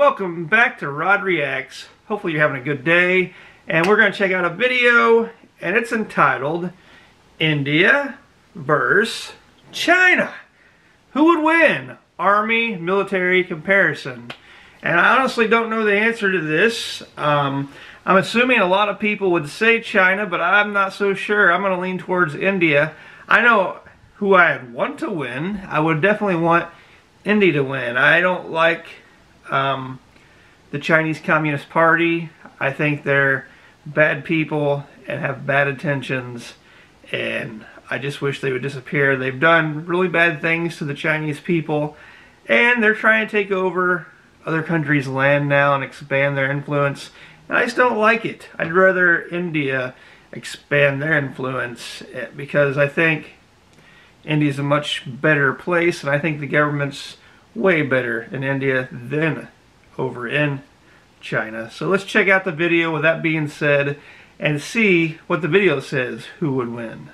Welcome back to Rod Reacts. Hopefully you're having a good day. And we're going to check out a video, and it's entitled India versus China. Who would win? Army military comparison. And I honestly don't know the answer to this. I'm assuming a lot of people would say China, but I'm not so sure. I'm going to lean towards India. I know who I'd want to win. I would definitely want India to win. I don't like the Chinese Communist Party. I think they're bad people and have bad intentions, and I just wish they would disappear. They've done really bad things to the Chinese people, and they're trying to take over other countries' land now and expand their influence, and I just don't like it. I'd rather India expand their influence, because I think India's a much better place, and I think the government's way better in India than over in China. So let's check out the video with that being said and see what the video says who would win.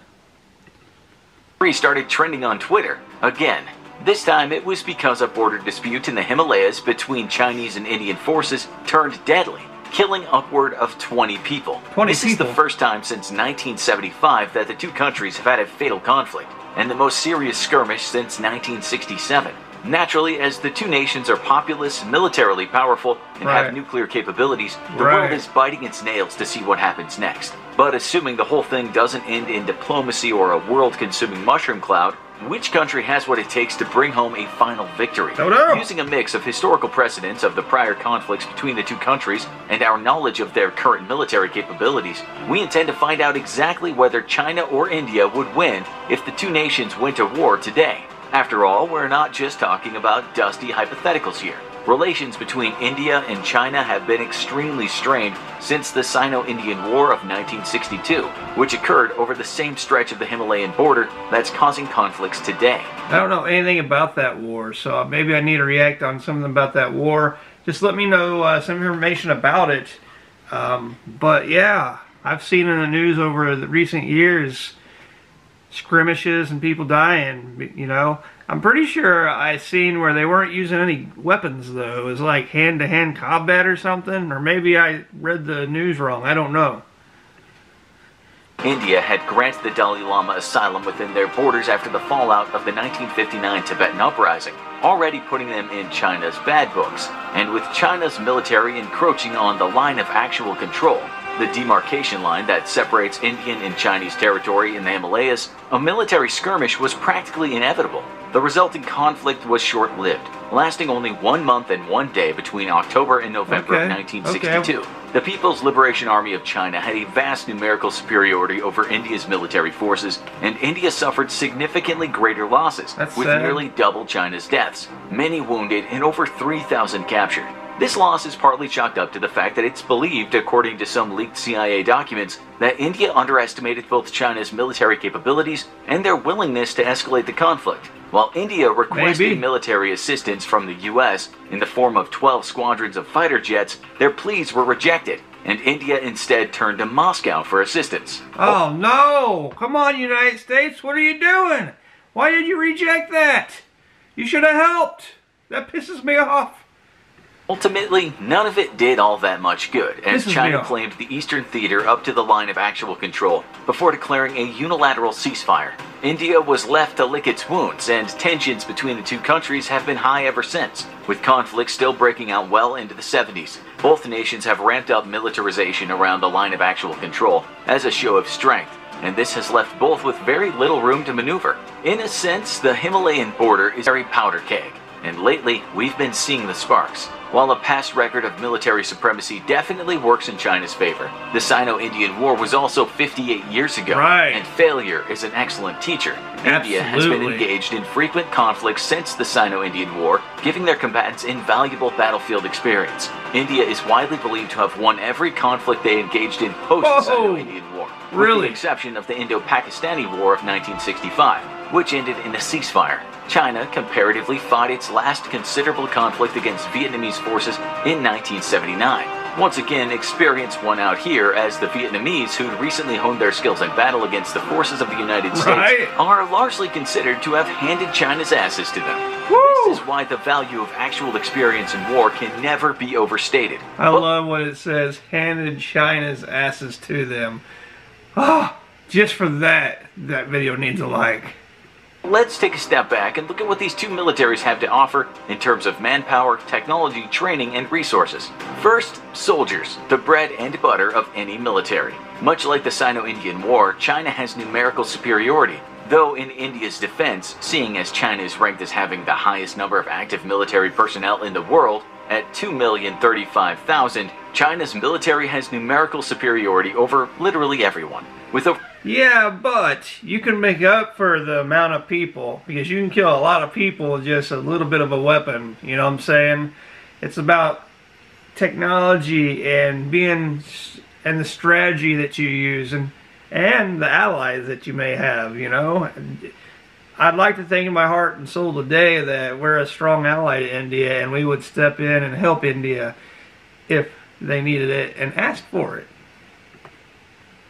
Started trending on Twitter again. This time it was because a border dispute in the Himalayas between Chinese and Indian forces turned deadly, killing upward of 20 people. This is the first time since 1975 that the two countries have had a fatal conflict, and the most serious skirmish since 1967. Naturally, as the two nations are populous, militarily powerful, and have nuclear capabilities, the world is biting its nails to see what happens next. But assuming the whole thing doesn't end in diplomacy or a world-consuming mushroom cloud, which country has what it takes to bring home a final victory? Using a mix of historical precedents of the prior conflicts between the two countries and our knowledge of their current military capabilities, we intend to find out exactly whether China or India would win if the two nations went to war today. After all, we're not just talking about dusty hypotheticals here. Relations between India and China have been extremely strained since the Sino-Indian War of 1962, which occurred over the same stretch of the Himalayan border that's causing conflicts today. I don't know anything about that war, so maybe I need to react on something about that war. Just let me know some information about it. But yeah, I've seen in the news over the recent years skirmishes and people dying, you know. I'm pretty sure I seen where they weren't using any weapons though. It was like hand-to-hand combat or something, or maybe I read the news wrong. I don't know. India had granted the Dalai Lama asylum within their borders after the fallout of the 1959 Tibetan uprising, already putting them in China's bad books. And with China's military encroaching on the line of actual control, the demarcation line that separates Indian and Chinese territory in the Himalayas, a military skirmish was practically inevitable. The resulting conflict was short-lived, lasting only 1 month and 1 day between October and November of 1962. The People's Liberation Army of China had a vast numerical superiority over India's military forces, and India suffered significantly greater losses, with nearly double China's deaths, many wounded, and over 3,000 captured. This loss is partly chalked up to the fact that it's believed, according to some leaked CIA documents, that India underestimated both China's military capabilities and their willingness to escalate the conflict. While India requested military assistance from the US in the form of 12 squadrons of fighter jets, their pleas were rejected, and India instead turned to Moscow for assistance. Oh no! Come on, United States, what are you doing? Why did you reject that? You should have helped. That pisses me off. Ultimately, none of it did all that much good, as China claimed the Eastern Theater up to the line of actual control before declaring a unilateral ceasefire. India was left to lick its wounds, and tensions between the two countries have been high ever since, with conflicts still breaking out well into the 70s. Both nations have ramped up militarization around the line of actual control as a show of strength, and this has left both with very little room to maneuver. In a sense, the Himalayan border is a very powder keg, and lately we've been seeing the sparks. While a past record of military supremacy definitely works in China's favor, the Sino-Indian War was also 58 years ago, and failure is an excellent teacher. India has been engaged in frequent conflicts since the Sino-Indian War, giving their combatants invaluable battlefield experience. India is widely believed to have won every conflict they engaged in post-Sino-Indian War, with the exception of the Indo-Pakistani War of 1965, which ended in a ceasefire. China comparatively fought its last considerable conflict against Vietnamese forces in 1979. Once again, experience won out here, as the Vietnamese, who'd recently honed their skills in battle against the forces of the United States, are largely considered to have handed China's asses to them. This is why the value of actual experience in war can never be overstated. I love what it says, handed China's asses to them. Ah, just for that video needs a like. Let's take a step back and look at what these two militaries have to offer in terms of manpower, technology, training, and resources. First, soldiers, the bread and butter of any military. Much like the Sino-Indian War, China has numerical superiority. Though in India's defense, seeing as China is ranked as having the highest number of active military personnel in the world, at 2,035,000, China's military has numerical superiority over literally everyone. With over Yeah, but you can make up for the amount of people, because you can kill a lot of people with just a little bit of a weapon. You know what I'm saying? It's about technology and the strategy that you use and the allies that you may have, you know. I'd like to think in my heart and soul today that we're a strong ally to India and we would step in and help India if they needed it and asked for it.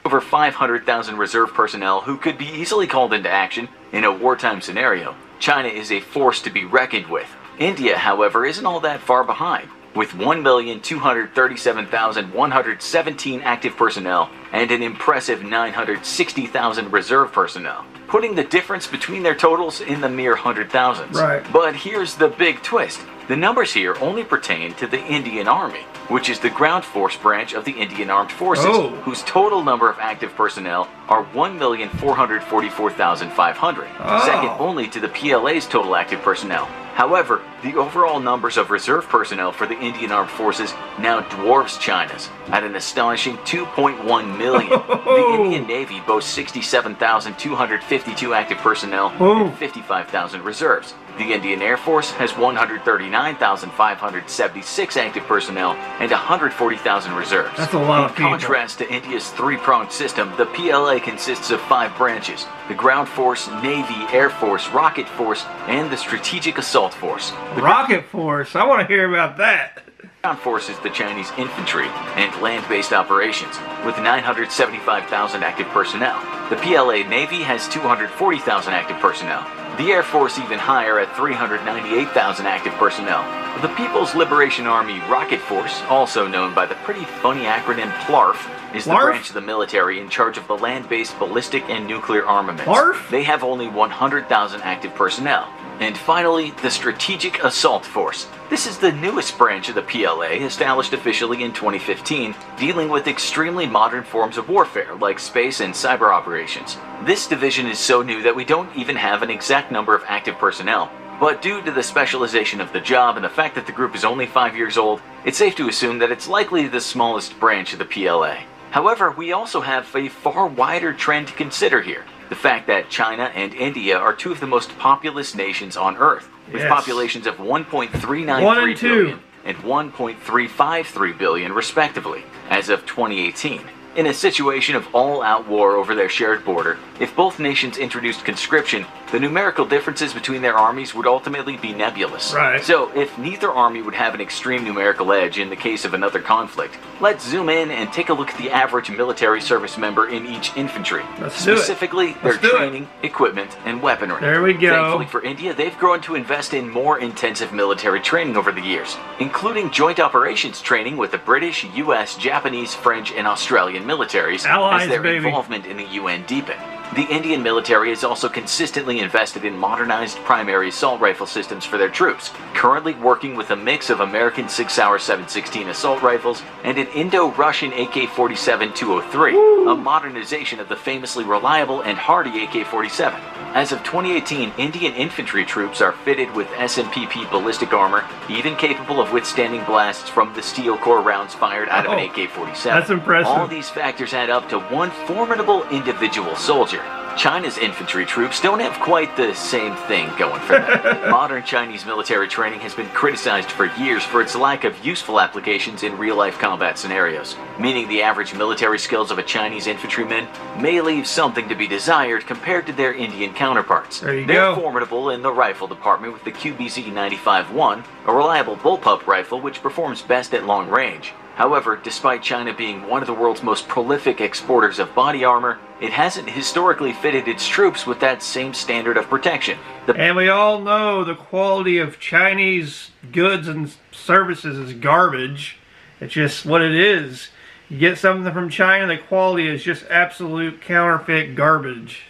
Over 500,000 reserve personnel who could be easily called into action in a wartime scenario. China is a force to be reckoned with. India, however, isn't all that far behind, with 1,237,117 active personnel and an impressive 960,000 reserve personnel, putting the difference between their totals in the mere hundred thousands. Right. But here's the big twist. The numbers here only pertain to the Indian Army, which is the ground force branch of the Indian Armed Forces, whose total number of active personnel are 1,444,500, second only to the PLA's total active personnel. However, the overall numbers of reserve personnel for the Indian Armed Forces now dwarfs China's at an astonishing 2.1 million. The Indian Navy boasts 67,252 active personnel and 55,000 reserves. The Indian Air Force has 139,576 active personnel and 140,000 reserves. That's a lot of people. In contrast to India's three-pronged system, the PLA consists of 5 branches: the Ground Force, Navy, Air Force, Rocket Force, and the Strategic Assault Force. The Rocket Force? I want to hear about that. Ground Force is the Chinese infantry and land-based operations, with 975,000 active personnel. The PLA Navy has 240,000 active personnel. The Air Force even higher at 398,000 active personnel. The People's Liberation Army Rocket Force, also known by the pretty funny acronym PLARF, is the branch of the military in charge of the land-based ballistic and nuclear armaments. PLARF? They have only 100,000 active personnel. And finally, the Strategic Assault Force. This is the newest branch of the PLA, established officially in 2015, dealing with extremely modern forms of warfare, like space and cyber operations. This division is so new that we don't even have an exact number of active personnel. But due to the specialization of the job and the fact that the group is only 5 years old, it's safe to assume that it's likely the smallest branch of the PLA. However, we also have a far wider trend to consider here. The fact that China and India are two of the most populous nations on Earth, with populations of 1.393 billion and 1.353 billion respectively, as of 2018. In a situation of all-out war over their shared border, if both nations introduced conscription, the numerical differences between their armies would ultimately be nebulous. Right. So, if neither army would have an extreme numerical edge in the case of another conflict, let's zoom in and take a look at the average military service member in each infantry. Specifically, their training, equipment, and weaponry. There we go. Thankfully for India, they've grown to invest in more intensive military training over the years, including joint operations training with the British, US, Japanese, French, and Australian militaries as their involvement in the UN deepened. The Indian military has also consistently invested in modernized primary assault rifle systems for their troops, currently working with a mix of American Sig Sauer 716 assault rifles and an Indo-Russian AK-47-203, a modernization of the famously reliable and hardy AK-47. As of 2018, Indian infantry troops are fitted with SMPP ballistic armor, even capable of withstanding blasts from the steel core rounds fired out of an AK-47. That's impressive. All these factors add up to one formidable individual soldier. China's infantry troops don't have quite the same thing going for them. Modern Chinese military training has been criticized for years for its lack of useful applications in real-life combat scenarios, meaning the average military skills of a Chinese infantryman may leave something to be desired compared to their Indian counterparts. There you They're go. formidable in the rifle department with the QBZ 95-1, a reliable bullpup rifle which performs best at long range. However, despite China being one of the world's most prolific exporters of body armor, it hasn't historically fitted its troops with that same standard of protection. And we all know the quality of Chinese goods and services is garbage. It's just what it is. You get something from China, the quality is just absolute counterfeit garbage.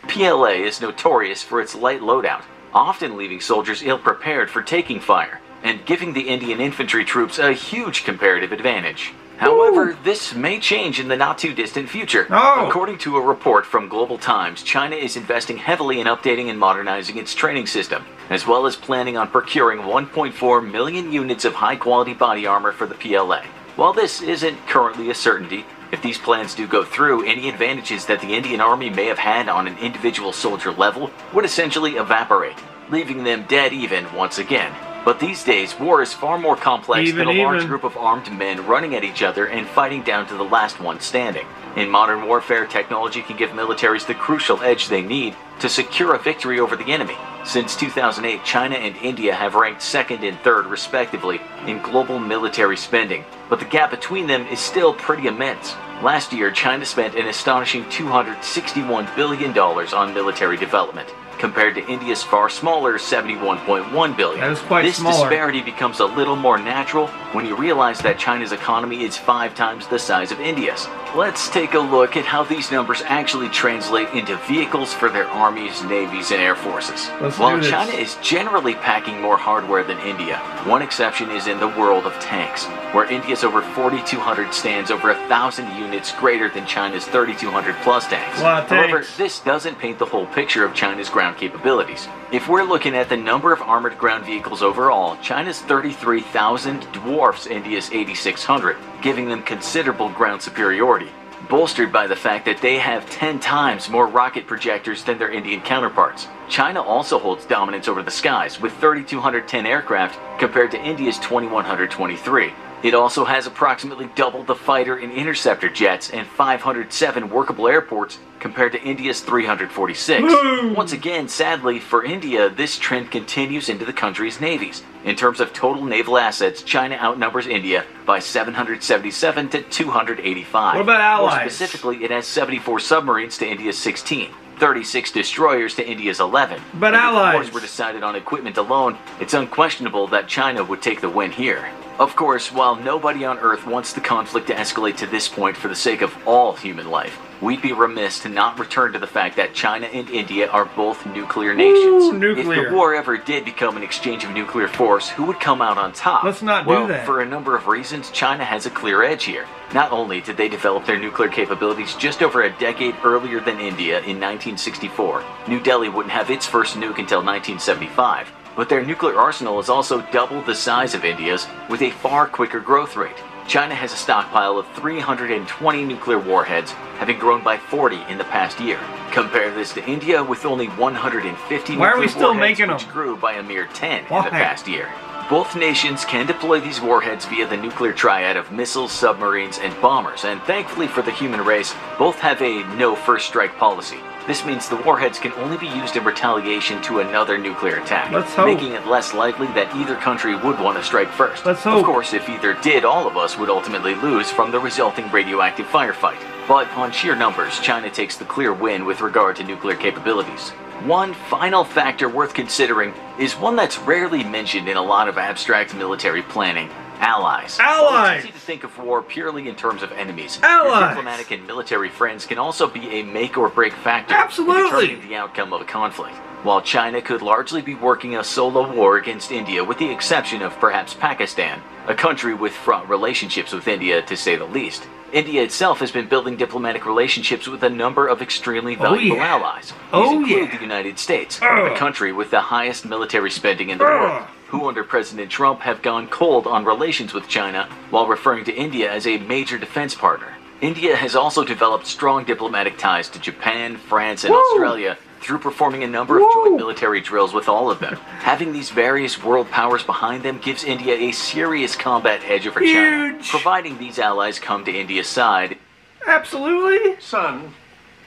PLA is notorious for its light loadout, often leaving soldiers ill-prepared for taking fire, and giving the Indian infantry troops a huge comparative advantage. However, this may change in the not-too-distant future. According to a report from Global Times, China is investing heavily in updating and modernizing its training system, as well as planning on procuring 1.4 million units of high-quality body armor for the PLA. While this isn't currently a certainty, if these plans do go through, any advantages that the Indian Army may have had on an individual soldier level would essentially evaporate, leaving them dead even once again. But these days, war is far more complex than a large group of armed men running at each other and fighting down to the last one standing. In modern warfare, technology can give militaries the crucial edge they need to secure a victory over the enemy. Since 2008, China and India have ranked second and third, respectively, in global military spending, but the gap between them is still pretty immense. Last year, China spent an astonishing $261 billion on military development, compared to India's far smaller $71.1 billion. That is quite this smaller. disparity becomes a little more natural when you realize that China's economy is 5 times the size of India's. Let's take a look at how these numbers actually translate into vehicles for their armies, navies, and air forces. While China is generally packing more hardware than India, one exception is in the world of tanks, where India's over 4,200 stands over 1,000 units greater than China's 3,200 plus tanks. However, this doesn't paint the whole picture of China's ground capabilities. If we're looking at the number of armored ground vehicles overall, China's 33,000 dwarfs India's 8,600, giving them considerable ground superiority, bolstered by the fact that they have 10 times more rocket projectors than their Indian counterparts. China also holds dominance over the skies, with 3,210 aircraft compared to India's 2,123. It also has approximately double the fighter and interceptor jets and 507 workable airports compared to India's 346. Once again, sadly, for India, this trend continues into the country's navies. In terms of total naval assets, China outnumbers India by 777 to 285. What about allies? More specifically, it has 74 submarines to India's 16. 36 destroyers to India's 11. But allies? If wars were decided on equipment alone, it's unquestionable that China would take the win here. Of course, while nobody on Earth wants the conflict to escalate to this point for the sake of all human life, we'd be remiss to not return to the fact that China and India are both nuclear nations. Nuclear. If the war ever did become an exchange of nuclear force, who would come out on top? Let's not do well, that. For a number of reasons, China has a clear edge here. Not only did they develop their nuclear capabilities just over a decade earlier than India in 1964, New Delhi wouldn't have its first nuke until 1975, but their nuclear arsenal is also double the size of India's, with a far quicker growth rate. China has a stockpile of 320 nuclear warheads, having grown by 40 in the past year. Compare this to India with only 150 Why are we nuclear still warheads, making which them? grew by a mere 10 in Why? the past year. Both nations can deploy these warheads via the nuclear triad of missiles, submarines, and bombers, and thankfully for the human race, both have a no first strike policy. This means the warheads can only be used in retaliation to another nuclear attack, making it less likely that either country would want to strike first. Let's hope. Of course, if either did, all of us would ultimately lose from the resulting radioactive firefight. But on sheer numbers, China takes the clear win with regard to nuclear capabilities. One final factor worth considering is one that's rarely mentioned in a lot of abstract military planning: allies. Well, it's easy to think of war purely in terms of enemies. Allies. Your diplomatic and military friends can also be a make or break factor Absolutely. in determining the outcome of a conflict. While China could largely be working a solo war against India, with the exception of perhaps Pakistan, a country with fraught relationships with India to say the least, India itself has been building diplomatic relationships with a number of extremely valuable allies. These include the United States, a country with the highest military spending in the world, who under President Trump have gone cold on relations with China while referring to India as a major defense partner. India has also developed strong diplomatic ties to Japan, France, and Australia through performing a number of joint military drills with all of them. Having these various world powers behind them gives India a serious combat edge over China, providing these allies come to India's side. Absolutely. Son,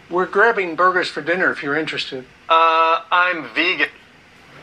we're grabbing burgers for dinner if you're interested. I'm vegan.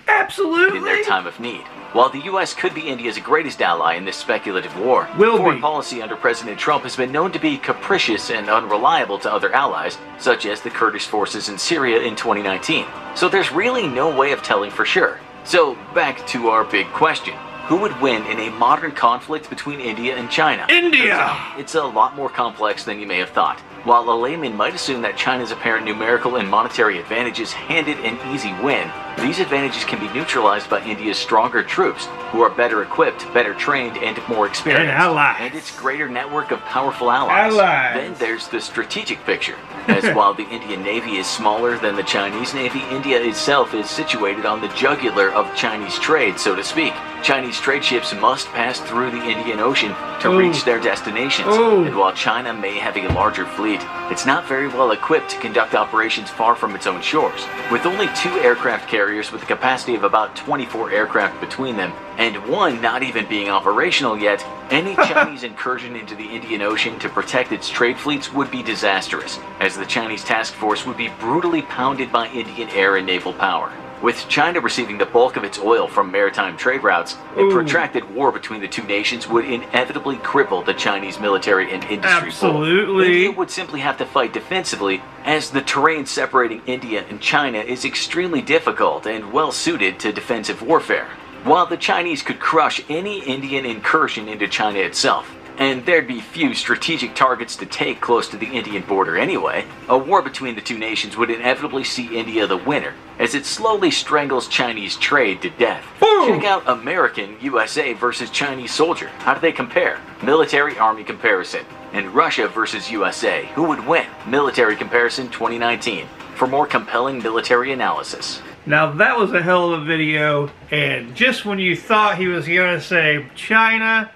Absolutely. In their time of need. While the U.S. could be India's greatest ally in this speculative war, foreign policy under President Trump has been known to be capricious and unreliable to other allies, such as the Kurdish forces in Syria in 2019. So there's really no way of telling for sure. So back to our big question. Who would win in a modern conflict between India and China? India! It's a lot more complex than you may have thought. While a layman might assume that China's apparent numerical and monetary advantages hand it an easy win, these advantages can be neutralized by India's stronger troops, who are better equipped, better trained, and more experienced. And allies. And its greater network of powerful allies. Then there's the strategic picture. As while the Indian Navy is smaller than the Chinese Navy, India itself is situated on the jugular of Chinese trade, so to speak. Chinese trade ships must pass through the Indian Ocean to reach their destinations. And while China may have a larger fleet, it's not very well equipped to conduct operations far from its own shores. With only 2 aircraft carriers with a capacity of about 24 aircraft between them, and one not even being operational yet, any Chinese incursion into the Indian Ocean to protect its trade fleets would be disastrous, as the Chinese task force would be brutally pounded by Indian air and naval power. With China receiving the bulk of its oil from maritime trade routes, a protracted war between the two nations would inevitably cripple the Chinese military and industry. Absolutely. India would simply have to fight defensively, as the terrain separating India and China is extremely difficult and well suited to defensive warfare. While the Chinese could crush any Indian incursion into China itself, and there'd be few strategic targets to take close to the Indian border anyway, a war between the two nations would inevitably see India the winner, as it slowly strangles Chinese trade to death. Check out American USA versus Chinese soldier. How do they compare? Military-army comparison. And Russia versus USA. Who would win? Military comparison 2019. For more compelling military analysis. Now that was a hell of a video, and just when you thought he was going to say China,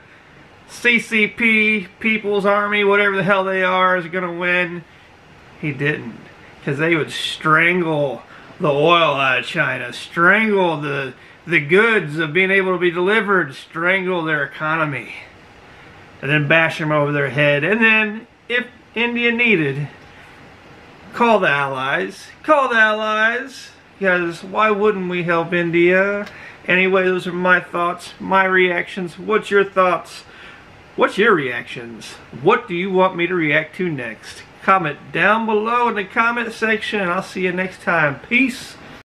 CCP, People's Army, whatever the hell they are, is going to win, he didn't. Because they would strangle the oil out of China, strangle the goods of being able to be delivered, strangle their economy, and then bash them over their head. And then, if India needed, call the allies. Call the allies. Because why wouldn't we help India? Anyway, those are my thoughts, my reactions. What's your thoughts? What's your reactions? What do you want me to react to next? Comment down below in the comment section, and I'll see you next time. Peace.